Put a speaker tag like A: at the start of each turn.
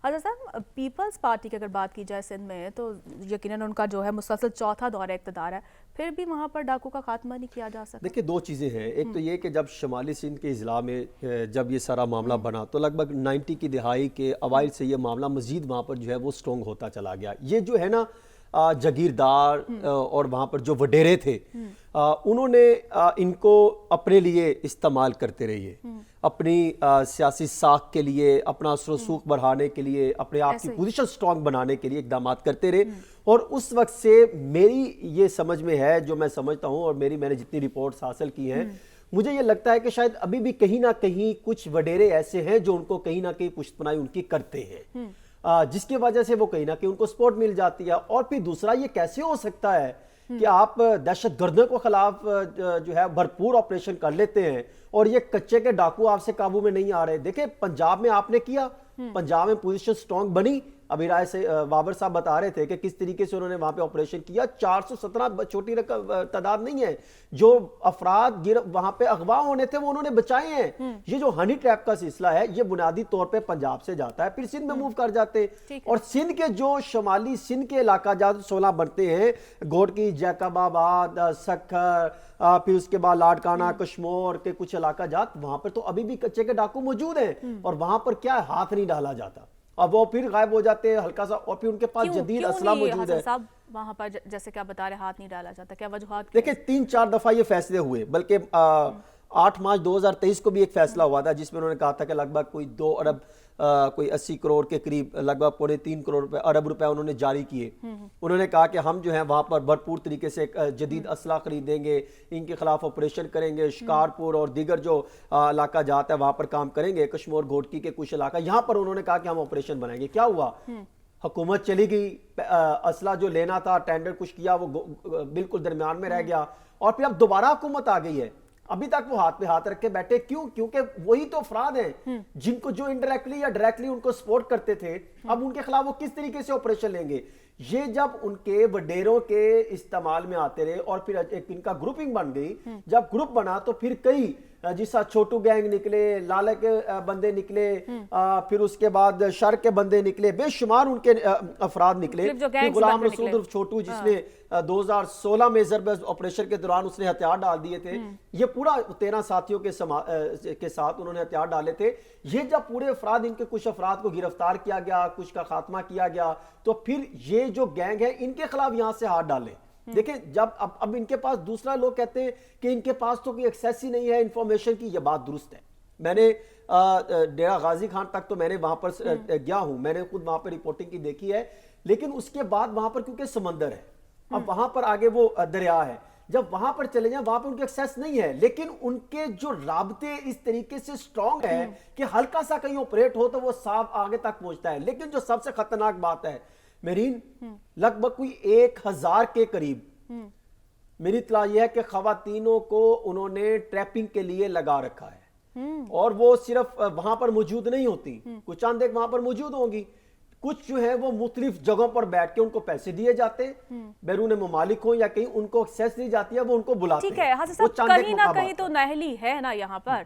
A: حضرت صاحب Peoples party کی اگر بات کی جائے سندھ میں تو یقیناً ان کا جو ہے مسلسل چوتھا دور اقتدار ہے، پھر بھی وہاں پر ڈاکو کا خاتمہ نہیں کیا جا سکتا۔
B: دیکھیں دو چیزیں ہیں، ایک تو یہ کہ جب شمالی سندھ کے اضلاع میں جب یہ سارا معاملہ بنا تو لگ بھگ 90 کی دہائی کے اوائل سے یہ معاملہ مزید وہاں پر جو ہے وہ سٹرونگ ہوتا چلا گیا۔ یہ جو ہے نا جگیردار اور وہاں پر جو وڈیرے تھے انہوں نے ان کو اپنے لیے استعمال کرتے رہیے، اپنی سیاسی ساکھ کے لیے، اپنا اثر و رسوخ بڑھانے کے لیے، اپنے آپ کی پوزیشن سٹرونگ بنانے کے لیے اقدامات کرتے رہے۔ اور اس وقت سے میری یہ سمجھ میں ہے، جو میں سمجھتا ہوں اور میں نے جتنی رپورٹس حاصل کی ہیں، مجھے یہ لگتا ہے کہ شاید ابھی بھی کہیں نہ کہیں کچھ وڈیرے ایسے ہیں جو ان کو کہیں نہ کہیں پشت پناہی ان کی کرتے ہیں، جس کی وجہ سے وہ کہیں نہ کہیں ان کو سپورٹ مل جاتی ہے۔ اور پھر دوسرا یہ کیسے ہو سکتا ہے کہ آپ دہشت گردوں کو خلاف جو ہے بھرپور آپریشن کر لیتے ہیں اور یہ کچے کے ڈاکو آپ سے قابو میں نہیں آ رہے؟ دیکھیں پنجاب میں آپ نے کیا، پنجاب میں پوزیشن سٹرونگ بنی، ابھی رائے سے بابر صاحب بتا رہے تھے کہ کس طریقے سے انہوں نے وہاں پہ آپریشن کیا۔ 417 چھوٹی رقم تعداد نہیں ہے، جو افراد وہاں پہ اغوا ہونے تھے وہ انہوں نے بچائے ہیں۔ یہ جو ہنی ٹریپ کا سلسلہ ہے یہ بنیادی طور پہ پنجاب سے جاتا ہے، پھر سندھ میں موو کر جاتے ہیں، اور سندھ کے جو شمالی سندھ کے علاقہ جات 16 بنتے ہیں، گھوٹکی، جیکب آباد، سکھر، پھر اس کے بعد لاڑکانہ، کشمور کے کچھ علاقہ جات، وہاں پر تو ابھی بھی کچے کے ڈاکو موجود ہیں، اور وہاں پر کیا ہاتھ نہیں ڈالا جاتا، اب وہ پھر غائب ہو جاتے ہیں ہلکا سا، اور پھر ان کے پاس جدید اسلحہ موجود ہے۔
A: صاحب وہاں پر جیسے کیا بتا رہے ہاتھ نہیں ڈالا جاتا، کیا وجوہات؟
B: دیکھیں 3-4 دفعہ یہ فیصلے ہوئے، بلکہ 8 مارچ 2023 کو بھی ایک فیصلہ ہوا تھا جس میں انہوں نے کہا تھا کہ لگ بھگ کوئی 2 ارب کوئی 80 کروڑ کے قریب، لگ بھگ 3.25 کروڑ ارب روپے انہوں نے جاری کیے۔ انہوں نے کہا کہ ہم جو ہیں وہاں پر بھرپور طریقے سے جدید اسلحہ خریدیں گے، ان کے خلاف آپریشن کریں گے، شکارپور اور دیگر جو علاقہ جات ہے وہاں پر کام کریں گے، کشمور گھوٹکی کے کچھ علاقہ، یہاں پر انہوں نے کہا کہ ہم آپریشن بنائیں گے۔ کیا ہوا؟ حکومت چلی گئی، اسلحہ جو لینا تھا ٹینڈر کچھ کیا وہ بالکل درمیان میں رہ گیا، اور پھر اب دوبارہ حکومت آ گئی ہے، ابھی تک وہ ہاتھ پہ ہاتھ رکھ کے بیٹھے۔ کیوں؟ کیونکہ وہی تو افراد ہیں جن کو جو انڈائریکٹلی یا ڈائریکٹلی ان کو سپورٹ کرتے تھے، اب ان کے خلاف وہ کس طریقے سے آپریشن لیں گے؟ یہ جب ان کے وڈیروں کے استعمال میں آتے رہے اور پھر ایک ان کا گروپنگ بن گئی، جب گروپ بنا تو پھر کئی جیسا چھوٹو گینگ نکلے، لالے کے بندے نکلے، پھر اس کے بعد شر کے بندے نکلے، بے شمار ان کے افراد نکلے۔ غلام رسول عرف چھوٹو جس نے 2016 میں ضرب آپریشن کے دوران اس نے ہتھیار ڈال دیے تھے، یہ پورا 13 ساتھیوں کے ساتھ انہوں نے ہتھیار ڈالے تھے۔ یہ جب پورے افراد، ان کے کچھ افراد کو گرفتار کیا گیا، کچھ کا خاتمہ کیا گیا، تو پھر یہ جو گینگ ہے ان کے خلاف یہاں سے ہاتھ ڈالے۔ دیکھیں جب اب ان کے پاس، دوسرا لوگ کہتے ہیں کہ ان کے پاس تو کوئی ایکسیس ہی نہیں ہے انفارمیشن کی، یہ بات درست ہے۔ میں نے ڈیرہ غازی خان تک تو میں نے وہاں پر گیا ہوں، میں نے خود وہاں پر رپورٹنگ کی دیکھی ہے، لیکن اس کے بعد وہاں پر کیونکہ سمندر ہے، اب وہاں پر آگے وہ دریا ہے، جب وہاں پر چلے جائیں وہاں پر ان کے ایکسیس نہیں ہے، لیکن ان کے جو رابطے اس طریقے سے سٹرونگ ہے کہ ہلکا سا کہیں آپریٹ ہو تو وہ صاف آگے تک پہنچتا ہے۔ لیکن جو سب سے خطرناک بات ہے میرین، لگ بھگ کوئی 1000 کے قریب میری اطلاع یہ ہے کہ خواتینوں کو انہوں نے ٹریپنگ کے لیے لگا رکھا ہے، اور وہ صرف وہاں پر موجود نہیں ہوتی، کچھ چند ایک وہاں پر موجود ہوں گی، کچھ جو ہے وہ مختلف جگہوں پر بیٹھ کے ان کو پیسے دیے جاتے ہیں، بیرون ممالک ہوں یا کہیں ان کو ایکسیس دی جاتی ہے، وہ ان کو بلاتے ہیں۔
A: ٹھیک ہے حضرت صاحب، کہیں نہ کہیں تو نااہلی ہے نا یہاں پر،